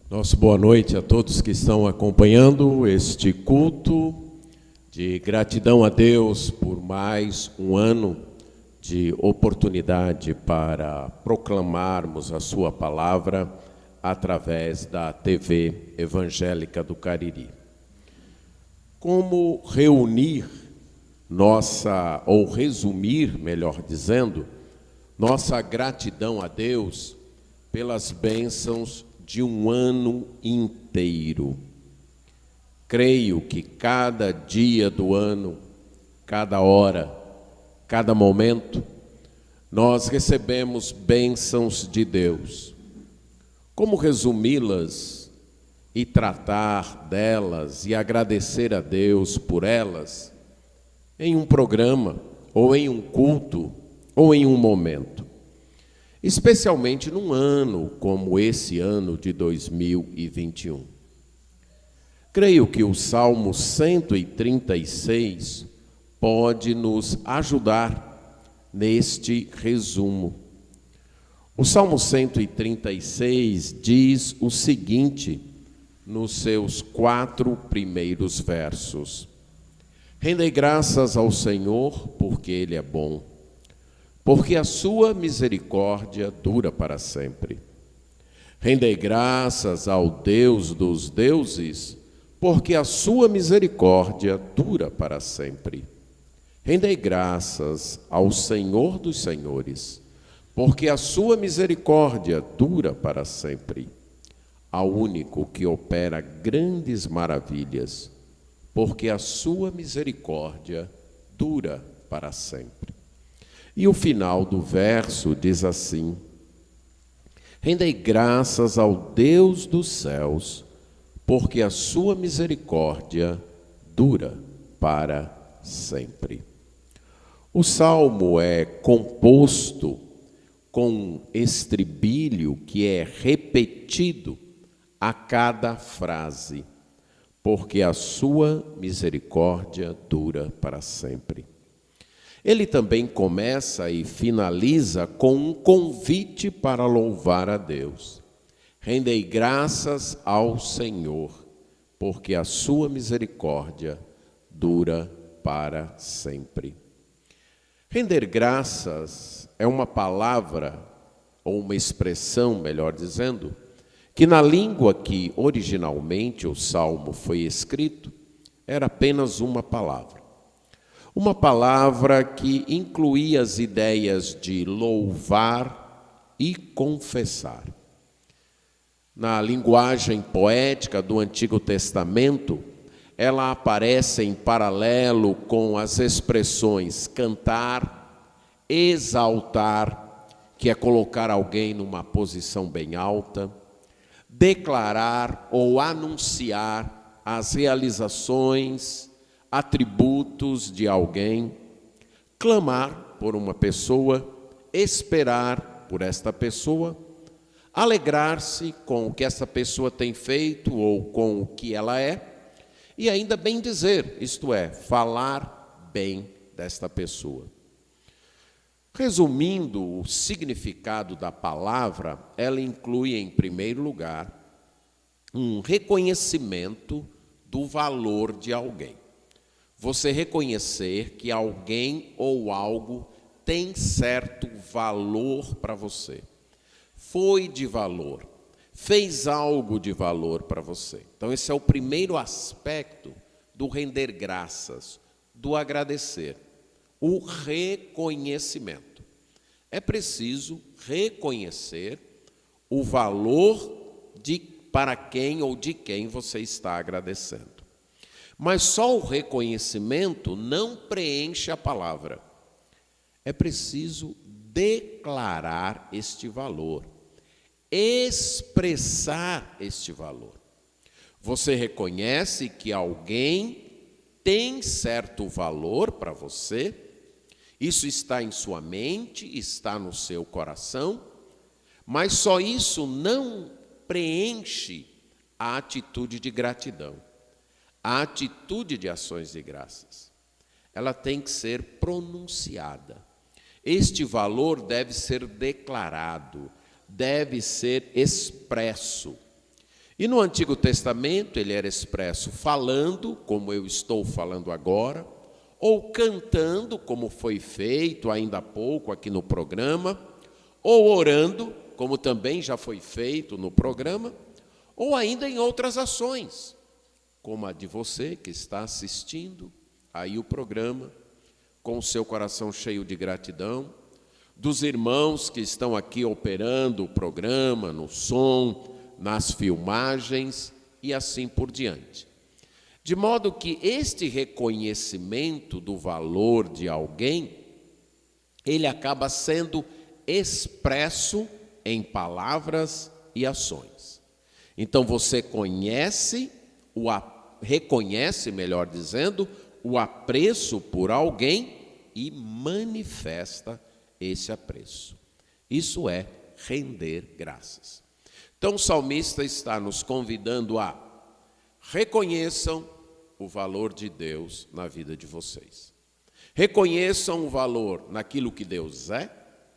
Nosso boa noite a todos que estão acompanhando este culto de gratidão a Deus por mais um ano de oportunidade para proclamarmos a sua palavra através da TV Evangélica do Cariri. Como reunir ou resumir, melhor dizendo, nossa gratidão a Deus pelas bênçãos de um ano inteiro. Creio que cada dia do ano, cada hora, cada momento, nós recebemos bênçãos de Deus. Como resumi-las e tratar delas e agradecer a Deus por elas em um programa, ou em um culto, ou em um momento? Especialmente num ano como esse ano de 2021. Creio que o Salmo 136 pode nos ajudar neste resumo. O Salmo 136 diz o seguinte nos seus 4 primeiros versos: Rendei graças ao Senhor, porque Ele é bom, porque a sua misericórdia dura para sempre. Rendei graças ao Deus dos deuses, porque a sua misericórdia dura para sempre. Rendei graças ao Senhor dos senhores, porque a sua misericórdia dura para sempre. Ao único que opera grandes maravilhas, porque a sua misericórdia dura para sempre. E o final do verso diz assim: Rendei graças ao Deus dos céus, porque a sua misericórdia dura para sempre. O salmo é composto com um estribilho que é repetido a cada frase, porque a sua misericórdia dura para sempre. Ele também começa e finaliza com um convite para louvar a Deus. Rendei graças ao Senhor, porque a sua misericórdia dura para sempre. Render graças é uma palavra, ou uma expressão, melhor dizendo, que na língua que originalmente o Salmo foi escrito, era apenas uma palavra. Uma palavra que incluía as ideias de louvar e confessar. Na linguagem poética do Antigo Testamento, ela aparece em paralelo com as expressões cantar, exaltar, que é colocar alguém numa posição bem alta, declarar ou anunciar as realizações, atributos de alguém, clamar por uma pessoa, esperar por esta pessoa, alegrar-se com o que essa pessoa tem feito ou com o que ela é, e ainda bem dizer, isto é, falar bem desta pessoa. Resumindo o significado da palavra, ela inclui, em primeiro lugar, um reconhecimento do valor de alguém. Você reconhecer que alguém ou algo tem certo valor para você. Foi de valor, fez algo de valor para você. Então esse é o primeiro aspecto do render graças, do agradecer, o reconhecimento. É preciso reconhecer o valor para quem ou de quem você está agradecendo. Mas só o reconhecimento não preenche a palavra. É preciso declarar este valor, expressar este valor. Você reconhece que alguém tem certo valor para você, isso está em sua mente, está no seu coração, mas só isso não preenche a atitude de gratidão. A atitude de ações de graças, ela tem que ser pronunciada. Este valor deve ser declarado, deve ser expresso. E no Antigo Testamento ele era expresso falando, como eu estou falando agora, ou cantando, como foi feito ainda há pouco aqui no programa, ou orando, como também já foi feito no programa, ou ainda em outras ações, como a de você que está assistindo aí o programa, com o seu coração cheio de gratidão, dos irmãos que estão aqui operando o programa, no som, nas filmagens e assim por diante. De modo que este reconhecimento do valor de alguém, ele acaba sendo expresso em palavras e ações. Então você reconhece, melhor dizendo, o apreço por alguém e manifesta esse apreço. Isso é render graças. Então o salmista está nos convidando a reconheçam o valor de Deus na vida de vocês. Reconheçam o valor naquilo que Deus é,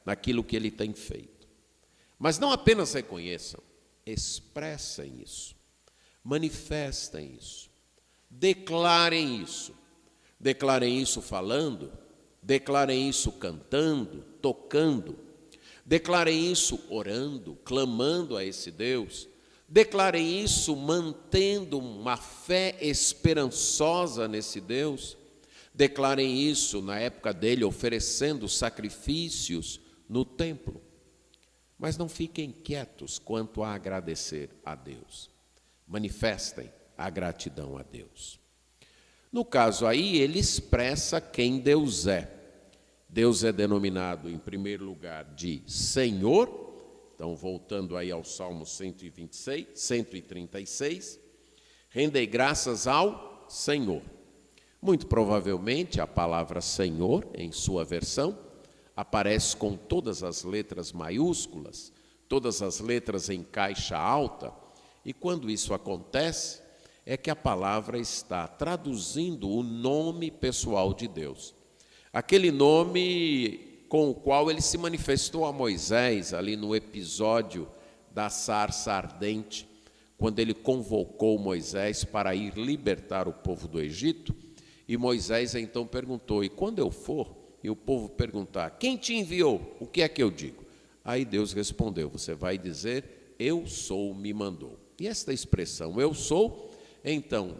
naquilo que Ele tem feito. Mas não apenas reconheçam, expressem isso, manifestem isso, declarem isso. Declarem isso falando, declarem isso cantando, tocando, declarem isso orando, clamando a esse Deus, declarem isso mantendo uma fé esperançosa nesse Deus, declarem isso na época dele oferecendo sacrifícios no templo. Mas não fiquem quietos quanto a agradecer a Deus. Manifestem a gratidão a Deus. No caso aí, ele expressa quem Deus é. Deus é denominado, em primeiro lugar, de Senhor. Então, voltando aí ao Salmo 136, rendei graças ao Senhor. Muito provavelmente, a palavra Senhor, em sua versão, aparece com todas as letras maiúsculas, todas as letras em caixa alta, e quando isso acontece, é que a palavra está traduzindo o nome pessoal de Deus. Aquele nome com o qual ele se manifestou a Moisés, ali no episódio da sarça ardente, quando ele convocou Moisés para ir libertar o povo do Egito, e Moisés então perguntou, e quando eu for, e o povo perguntar, quem te enviou? O que é que eu digo? Aí Deus respondeu, você vai dizer, eu sou, me mandou. E esta expressão, eu sou, então,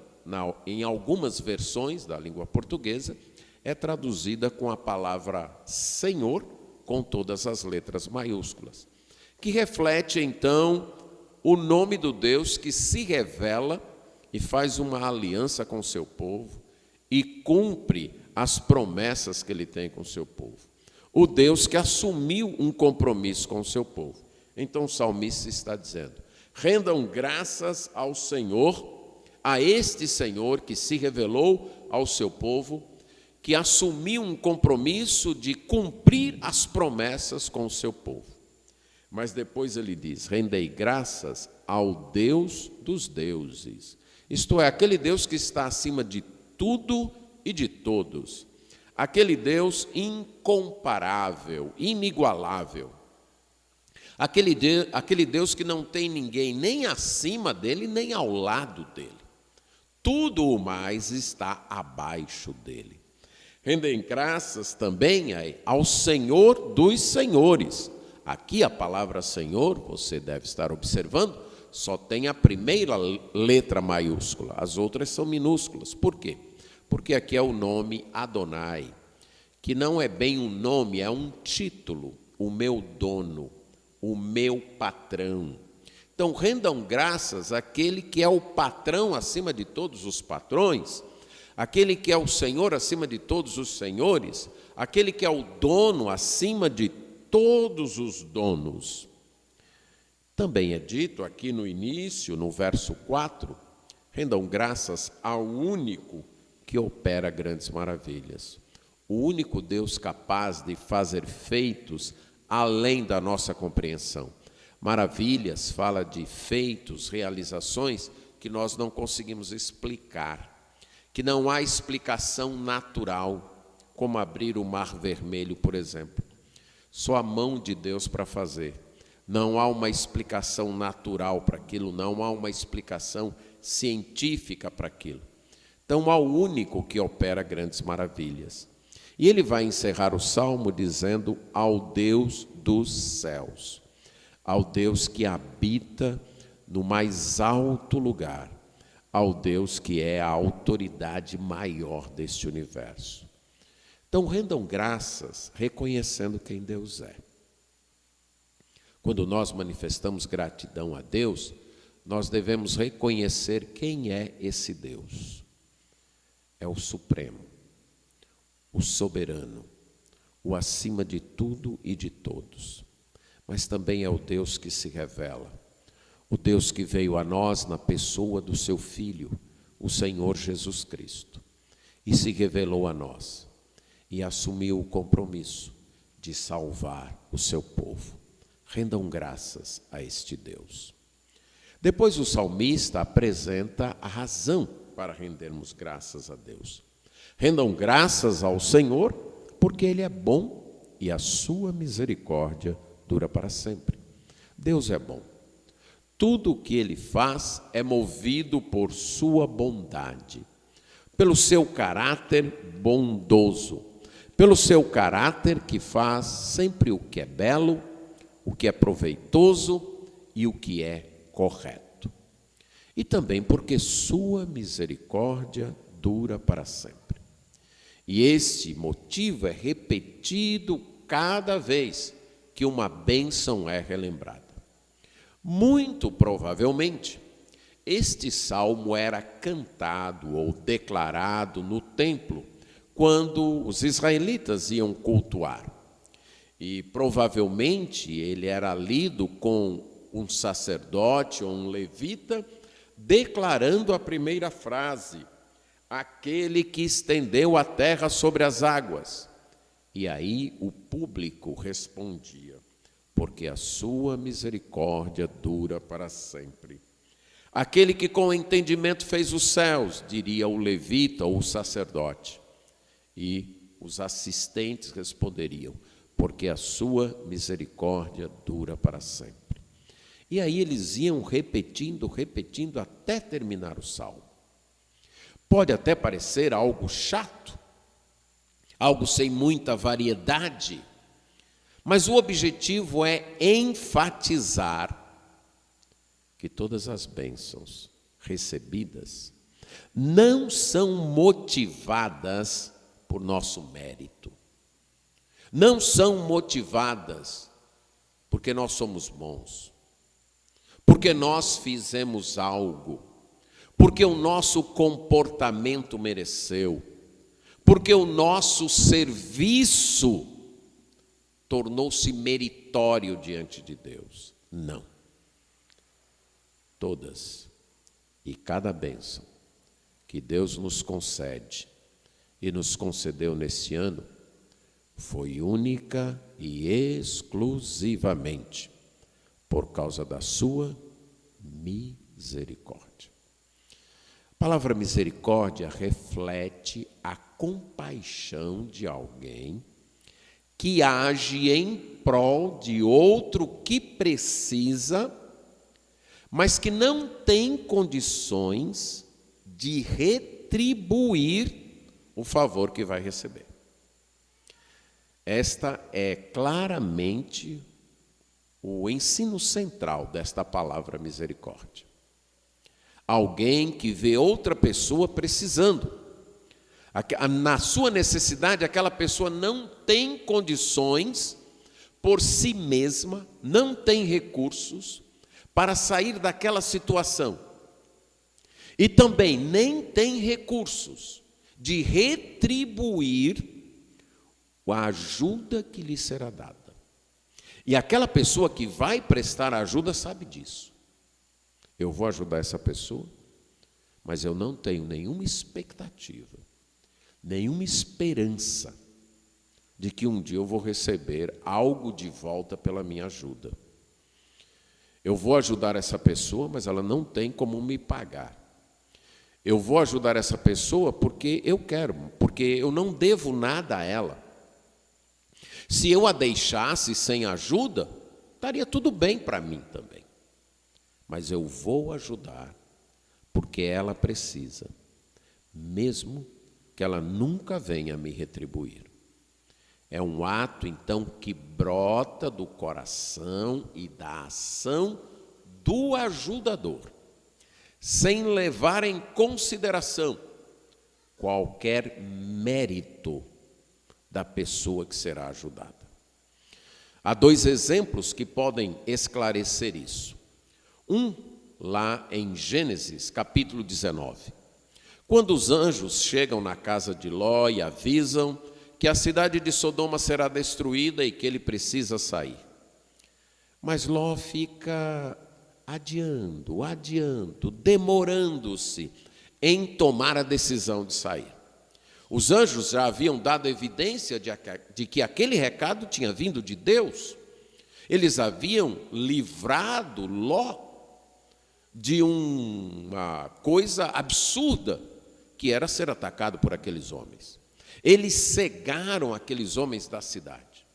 em algumas versões da língua portuguesa, é traduzida com a palavra Senhor, com todas as letras maiúsculas, que reflete, então, o nome do Deus que se revela e faz uma aliança com o seu povo e cumpre as promessas que ele tem com o seu povo. O Deus que assumiu um compromisso com o seu povo. Então o salmista está dizendo, rendam graças ao Senhor, a este Senhor que se revelou ao seu povo, que assumiu um compromisso de cumprir as promessas com o seu povo. Mas depois ele diz, rendei graças ao Deus dos deuses. Isto é, aquele Deus que está acima de tudo e de todos. Aquele Deus incomparável, inigualável. Aquele Deus que não tem ninguém nem acima dele, nem ao lado dele. Tudo o mais está abaixo dele. Rendem graças também ao Senhor dos senhores. Aqui a palavra Senhor, você deve estar observando, só tem a primeira letra maiúscula, as outras são minúsculas. Por quê? Porque aqui é o nome Adonai, que não é bem um nome, é um título, o meu dono, o meu patrão. Então, rendam graças àquele que é o patrão acima de todos os patrões, aquele que é o Senhor acima de todos os senhores, aquele que é o dono acima de todos os donos. Também é dito aqui no início, no verso 4, rendam graças ao único que opera grandes maravilhas. O único Deus capaz de fazer feitos além da nossa compreensão. Maravilhas fala de feitos, realizações que nós não conseguimos explicar, que não há explicação natural, como abrir o Mar Vermelho, por exemplo. Só a mão de Deus para fazer. Não há uma explicação natural para aquilo, não há uma explicação científica para aquilo. Então, há o único que opera grandes maravilhas. E ele vai encerrar o salmo dizendo: ao Deus dos céus, ao Deus que habita no mais alto lugar, ao Deus que é a autoridade maior deste universo. Então, rendam graças reconhecendo quem Deus é. Quando nós manifestamos gratidão a Deus, nós devemos reconhecer quem é esse Deus. É o Supremo, o Soberano, o acima de tudo e de todos. Mas também é o Deus que se revela, o Deus que veio a nós na pessoa do seu Filho, o Senhor Jesus Cristo, e se revelou a nós, e assumiu o compromisso de salvar o seu povo. Rendam graças a este Deus. Depois o salmista apresenta a razão para rendermos graças a Deus. Rendam graças ao Senhor, porque Ele é bom e a sua misericórdia dura para sempre. Deus é bom. Tudo o que Ele faz é movido por sua bondade, pelo seu caráter bondoso, pelo seu caráter que faz sempre o que é belo, o que é proveitoso e o que é correto. E também porque sua misericórdia dura para sempre. E este motivo é repetido cada vez que uma bênção é relembrada. Muito provavelmente, este salmo era cantado ou declarado no templo quando os israelitas iam cultuar. E provavelmente ele era lido com um sacerdote ou um levita, declarando a primeira frase: aquele que estendeu a terra sobre as águas. E aí o público respondia: porque a sua misericórdia dura para sempre. Aquele que com entendimento fez os céus, diria o levita ou o sacerdote. E os assistentes responderiam: porque a sua misericórdia dura para sempre. E aí eles iam repetindo até terminar o salmo. Pode até parecer algo chato, algo sem muita variedade, mas o objetivo é enfatizar que todas as bênçãos recebidas não são motivadas por nosso mérito. Não são motivadas porque nós somos bons, porque nós fizemos algo, porque o nosso comportamento mereceu, porque o nosso serviço tornou-se meritório diante de Deus. Não. Todas e cada bênção que Deus nos concede e nos concedeu nesse ano foi única e exclusivamente por causa da sua misericórdia. A palavra misericórdia reflete a compaixão de alguém que age em prol de outro que precisa, mas que não tem condições de retribuir o favor que vai receber. Esta é claramente o ensino central desta palavra misericórdia. Alguém que vê outra pessoa precisando. Na sua necessidade, aquela pessoa não tem condições por si mesma, não tem recursos para sair daquela situação. E também nem tem recursos de retribuir a ajuda que lhe será dada. E aquela pessoa que vai prestar ajuda sabe disso. Eu vou ajudar essa pessoa, mas eu não tenho nenhuma expectativa, nenhuma esperança de que um dia eu vou receber algo de volta pela minha ajuda. Eu vou ajudar essa pessoa, mas ela não tem como me pagar. Eu vou ajudar essa pessoa porque eu quero, porque eu não devo nada a ela. Se eu a deixasse sem ajuda, estaria tudo bem para mim também. Mas eu vou ajudar, porque ela precisa, mesmo que ela nunca venha me retribuir. É um ato, então, que brota do coração e da ação do ajudador, sem levar em consideração qualquer mérito da pessoa que será ajudada. Há 2 exemplos que podem esclarecer isso. Um, lá em Gênesis, capítulo 19. Quando os anjos chegam na casa de Ló e avisam que a cidade de Sodoma será destruída e que ele precisa sair. Mas Ló fica adiando, demorando-se em tomar a decisão de sair. Os anjos já haviam dado evidência de que aquele recado tinha vindo de Deus. Eles haviam livrado Ló de uma coisa absurda, que era ser atacado por aqueles homens. Eles cegaram aqueles homens da cidade.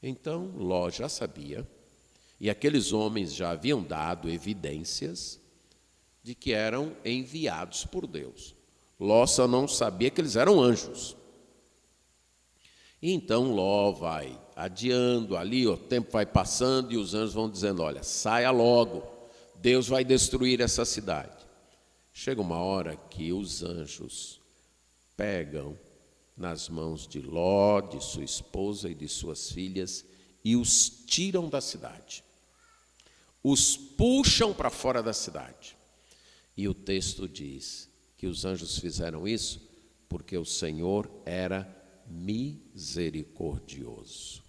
Então, Ló já sabia, e aqueles homens já haviam dado evidências de que eram enviados por Deus. Ló só não sabia que eles eram anjos. E então Ló vai adiando ali, o tempo vai passando e os anjos vão dizendo: olha, saia logo, Deus vai destruir essa cidade. Chega uma hora que os anjos pegam nas mãos de Ló, de sua esposa e de suas filhas e os tiram da cidade. Os puxam para fora da cidade. E o texto diz que os anjos fizeram isso porque o Senhor era misericordioso.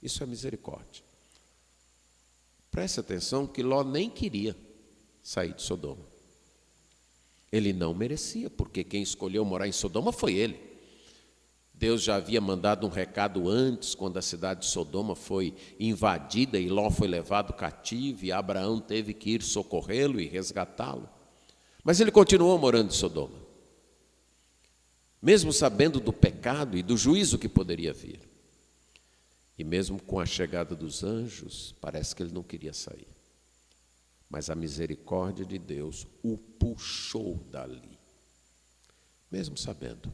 Isso é misericórdia. Preste atenção que Ló nem queria sair de Sodoma. Ele não merecia, porque quem escolheu morar em Sodoma foi ele. Deus já havia mandado um recado antes, quando a cidade de Sodoma foi invadida e Ló foi levado cativo e Abraão teve que ir socorrê-lo e resgatá-lo. Mas ele continuou morando em Sodoma, mesmo sabendo do pecado e do juízo que poderia vir. E mesmo com a chegada dos anjos, parece que ele não queria sair. Mas a misericórdia de Deus o puxou dali, mesmo sabendo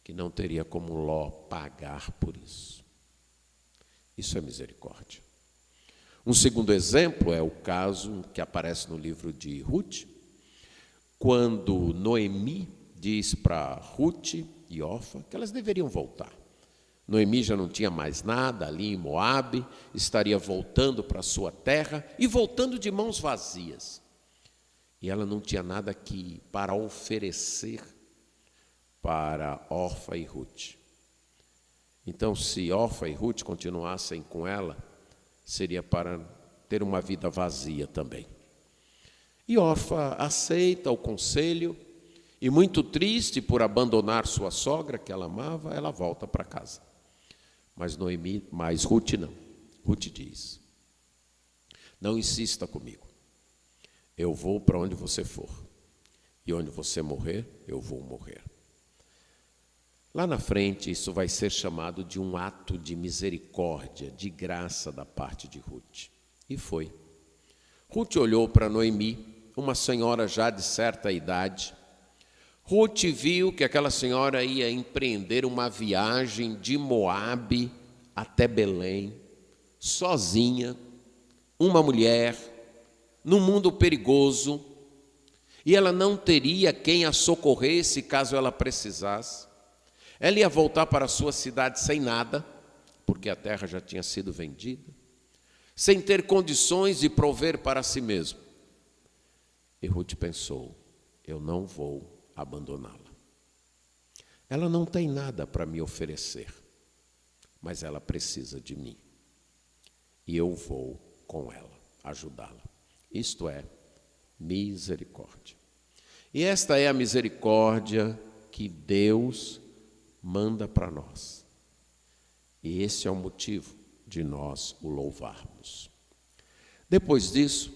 que não teria como Ló pagar por isso. Isso é misericórdia. Um segundo exemplo é o caso que aparece no livro de Ruth, quando Noemi diz para Ruth e Orfa que elas deveriam voltar. Noemi já não tinha mais nada ali em Moabe, estaria voltando para a sua terra e voltando de mãos vazias. E ela não tinha nada aqui para oferecer para Orfa e Ruth. Então, se Orfa e Ruth continuassem com ela, seria para ter uma vida vazia também. E Orfa aceita o conselho e, muito triste por abandonar sua sogra, que ela amava, ela volta para casa. Mas Ruth não. Ruth diz: não insista comigo. Eu vou para onde você for. E onde você morrer, eu vou morrer. Lá na frente, isso vai ser chamado de um ato de misericórdia, de graça da parte de Ruth. E foi. Ruth olhou para Noemi, uma senhora já de certa idade. Ruth viu que aquela senhora ia empreender uma viagem de Moabe até Belém, sozinha, uma mulher, num mundo perigoso, e ela não teria quem a socorresse caso ela precisasse. Ela ia voltar para a sua cidade sem nada, porque a terra já tinha sido vendida, sem ter condições de prover para si mesma. E Ruth pensou: eu não vou abandoná-la. Ela não tem nada para me oferecer, mas ela precisa de mim. E eu vou com ela, ajudá-la. Isto é misericórdia. E esta é a misericórdia que Deus manda para nós. E esse é o motivo de nós o louvarmos. Depois disso,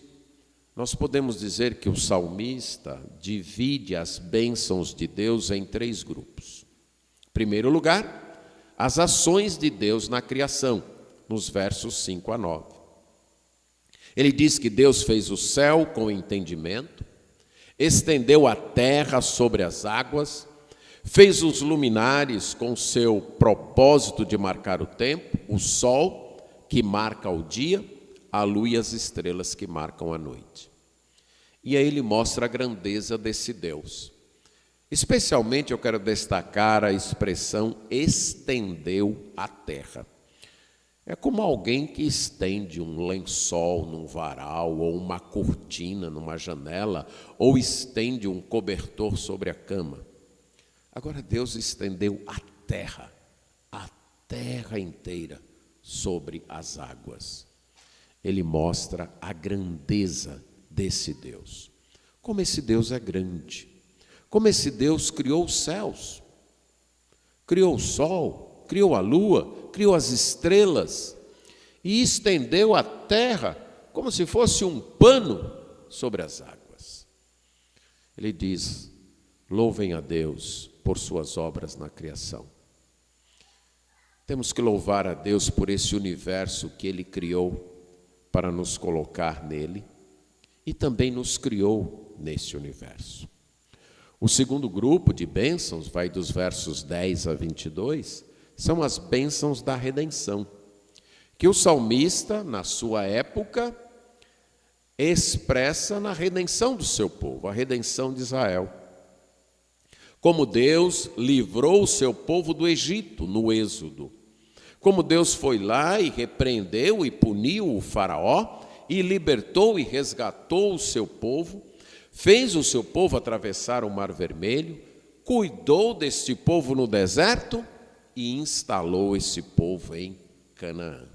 nós podemos dizer que o salmista divide as bênçãos de Deus em 3 grupos. Em primeiro lugar, as ações de Deus na criação, nos versos 5 a 9. Ele diz que Deus fez o céu com entendimento, estendeu a terra sobre as águas, fez os luminares com seu propósito de marcar o tempo, o sol que marca o dia, a lua e as estrelas que marcam a noite. E aí ele mostra a grandeza desse Deus. Especialmente eu quero destacar a expressão estendeu a terra. É como alguém que estende um lençol num varal, ou uma cortina numa janela, ou estende um cobertor sobre a cama. Agora Deus estendeu a terra inteira sobre as águas. Ele mostra a grandeza desse Deus. Como esse Deus é grande. Como esse Deus criou os céus, criou o sol, criou a lua, criou as estrelas e estendeu a terra como se fosse um pano sobre as águas. Ele diz: louvem a Deus por suas obras na criação. Temos que louvar a Deus por esse universo que Ele criou para nos colocar nele e também nos criou nesse universo. O segundo grupo de bênçãos, vai dos versos 10 a 22, são as bênçãos da redenção, que o salmista, na sua época, expressa na redenção do seu povo, a redenção de Israel. Como Deus livrou o seu povo do Egito, no Êxodo. Como Deus foi lá e repreendeu e puniu o faraó, e libertou e resgatou o seu povo, fez o seu povo atravessar o Mar Vermelho, cuidou deste povo no deserto e instalou esse povo em Canaã.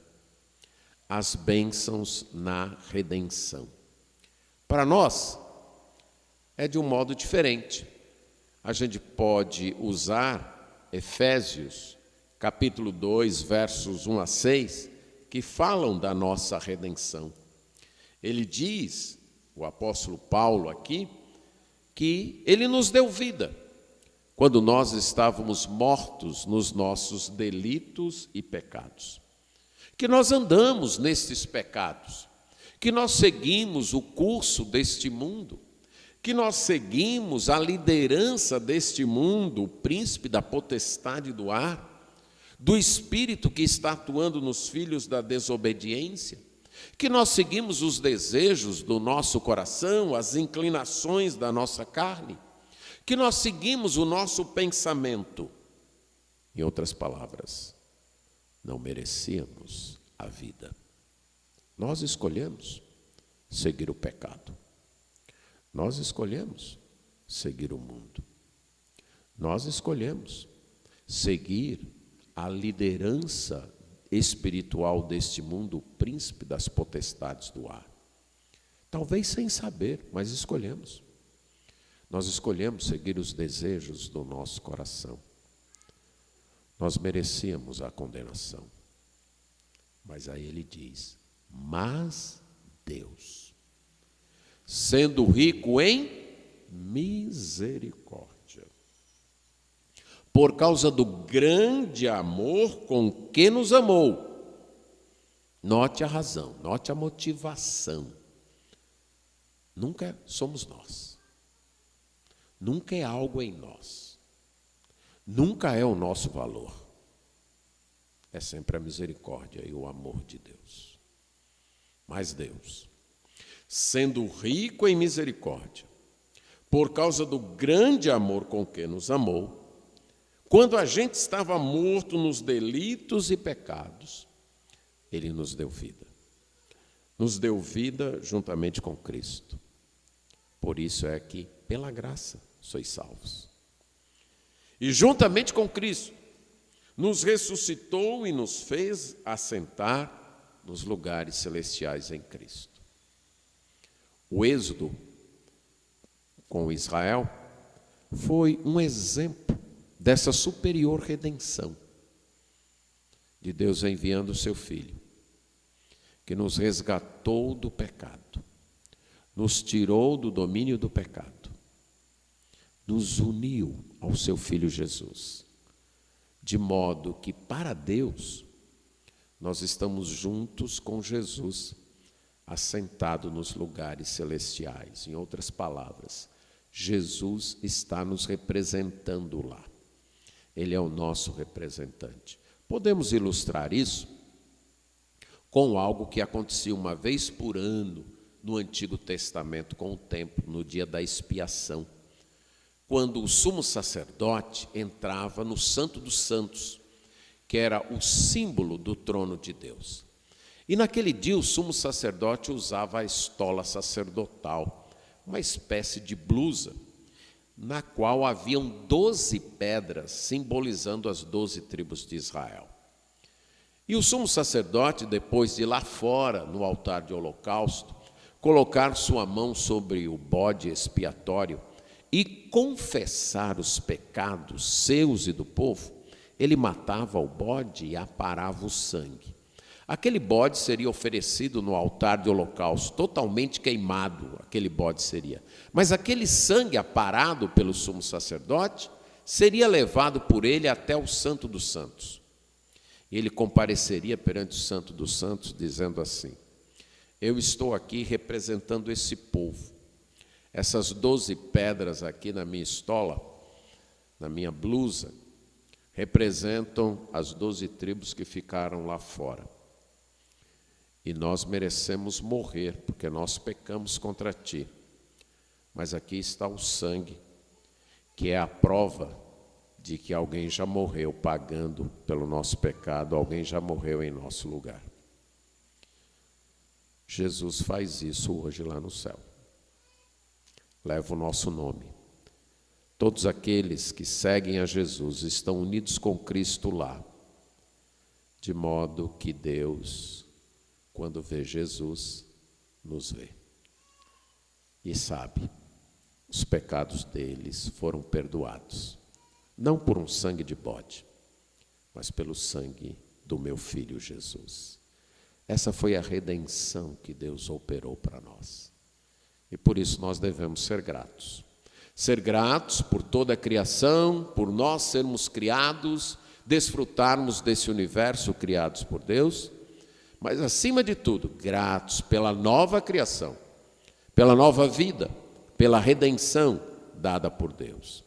As bênçãos na redenção. Para nós, é de um modo diferente. A gente pode usar Efésios, capítulo 2, versos 1 a 6, que falam da nossa redenção. Ele diz, o apóstolo Paulo aqui, que ele nos deu vida quando nós estávamos mortos nos nossos delitos e pecados. Que nós andamos nestes pecados, que nós seguimos o curso deste mundo, que nós seguimos a liderança deste mundo, o príncipe da potestade do ar, do espírito que está atuando nos filhos da desobediência, que nós seguimos os desejos do nosso coração, as inclinações da nossa carne, que nós seguimos o nosso pensamento. Em outras palavras, não merecíamos a vida. Nós escolhemos seguir o pecado. Nós escolhemos seguir o mundo. Nós escolhemos seguir a liderança espiritual deste mundo, o príncipe das potestades do ar. Talvez sem saber, mas escolhemos. Nós escolhemos seguir os desejos do nosso coração. Nós merecíamos a condenação. Mas aí ele diz: mas Deus, sendo rico em misericórdia, por causa do grande amor com que nos amou. Note a razão, note a motivação. Nunca somos nós. Nunca é algo em nós. Nunca é o nosso valor. É sempre a misericórdia e o amor de Deus. Mas Deus, sendo rico em misericórdia, por causa do grande amor com que nos amou, quando a gente estava morto nos delitos e pecados, Ele nos deu vida. Nos deu vida juntamente com Cristo. Por isso é que, pela graça, sois salvos. E juntamente com Cristo, nos ressuscitou e nos fez assentar nos lugares celestiais em Cristo. O êxodo com Israel foi um exemplo dessa superior redenção de Deus enviando o seu Filho, que nos resgatou do pecado, nos tirou do domínio do pecado, nos uniu ao seu Filho Jesus, de modo que para Deus nós estamos juntos com Jesus, assentado nos lugares celestiais. Em outras palavras, Jesus está nos representando lá. Ele é o nosso representante. Podemos ilustrar isso com algo que acontecia uma vez por ano no Antigo Testamento com o templo, no dia da expiação, quando o sumo sacerdote entrava no Santo dos Santos, que era o símbolo do trono de Deus. E naquele dia o sumo sacerdote usava a estola sacerdotal, uma espécie de blusa, na qual haviam 12 pedras, simbolizando as 12 tribos de Israel. E o sumo sacerdote, depois de lá fora, no altar de holocausto, colocar sua mão sobre o bode expiatório e confessar os pecados seus e do povo, ele matava o bode e aparava o sangue. Aquele bode seria oferecido no altar de holocausto, totalmente queimado, aquele bode seria. Mas aquele sangue aparado pelo sumo sacerdote seria levado por ele até o Santo dos Santos. Ele compareceria perante o Santo dos Santos, dizendo assim: eu estou aqui representando esse povo. Essas 12 pedras aqui na minha estola, na minha blusa, representam as 12 tribos que ficaram lá fora. E nós merecemos morrer, porque nós pecamos contra ti. Mas aqui está o sangue, que é a prova de que alguém já morreu pagando pelo nosso pecado, alguém já morreu em nosso lugar. Jesus faz isso hoje lá no céu. Leva o nosso nome. Todos aqueles que seguem a Jesus estão unidos com Cristo lá, de modo que Deus, quando vê Jesus, nos vê. E sabe, os pecados deles foram perdoados. Não por um sangue de bode, mas pelo sangue do meu Filho Jesus. Essa foi a redenção que Deus operou para nós. E por isso nós devemos ser gratos. Ser gratos por toda a criação, por nós sermos criados, desfrutarmos desse universo criados por Deus, mas acima de tudo, gratos pela nova criação, pela nova vida, pela redenção dada por Deus.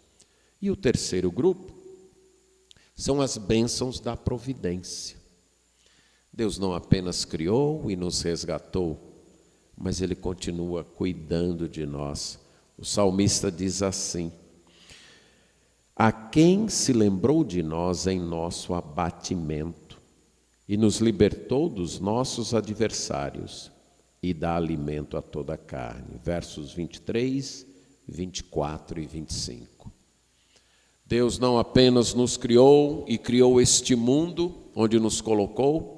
E o terceiro grupo são as bênçãos da providência. Deus não apenas criou e nos resgatou, mas Ele continua cuidando de nós. O salmista diz assim: a quem se lembrou de nós em nosso abatimento e nos libertou dos nossos adversários e dá alimento a toda a carne. Versos 23, 24 e 25. Deus não apenas nos criou e criou este mundo onde nos colocou,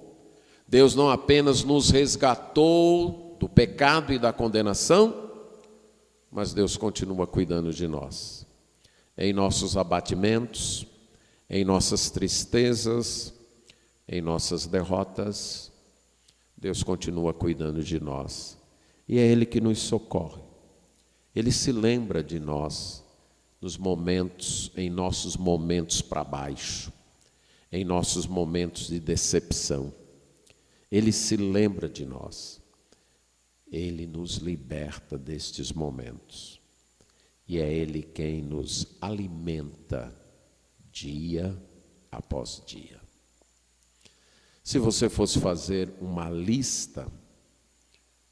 Deus não apenas nos resgatou do pecado e da condenação, mas Deus continua cuidando de nós. Em nossos abatimentos, em nossas tristezas, em nossas derrotas, Deus continua cuidando de nós. E é Ele que nos socorre. Ele se lembra de nós nos momentos, em nossos momentos para baixo, em nossos momentos de decepção. Ele se lembra de nós. Ele nos liberta destes momentos. E é Ele quem nos alimenta dia após dia. Se você fosse fazer uma lista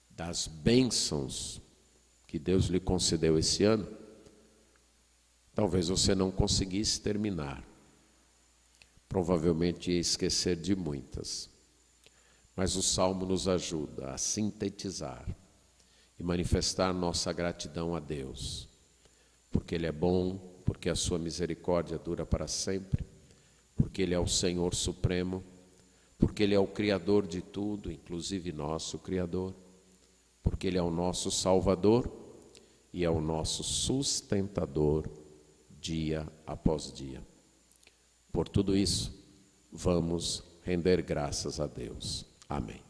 das bênçãos que Deus lhe concedeu esse ano, talvez você não conseguisse terminar. Provavelmente ia esquecer de muitas. Mas o Salmo nos ajuda a sintetizar e manifestar nossa gratidão a Deus, porque Ele é bom, porque a sua misericórdia dura para sempre, porque Ele é o Senhor Supremo, porque Ele é o Criador de tudo, inclusive nosso Criador, porque Ele é o nosso Salvador e é o nosso sustentador dia após dia. Por tudo isso, vamos render graças a Deus. Amém.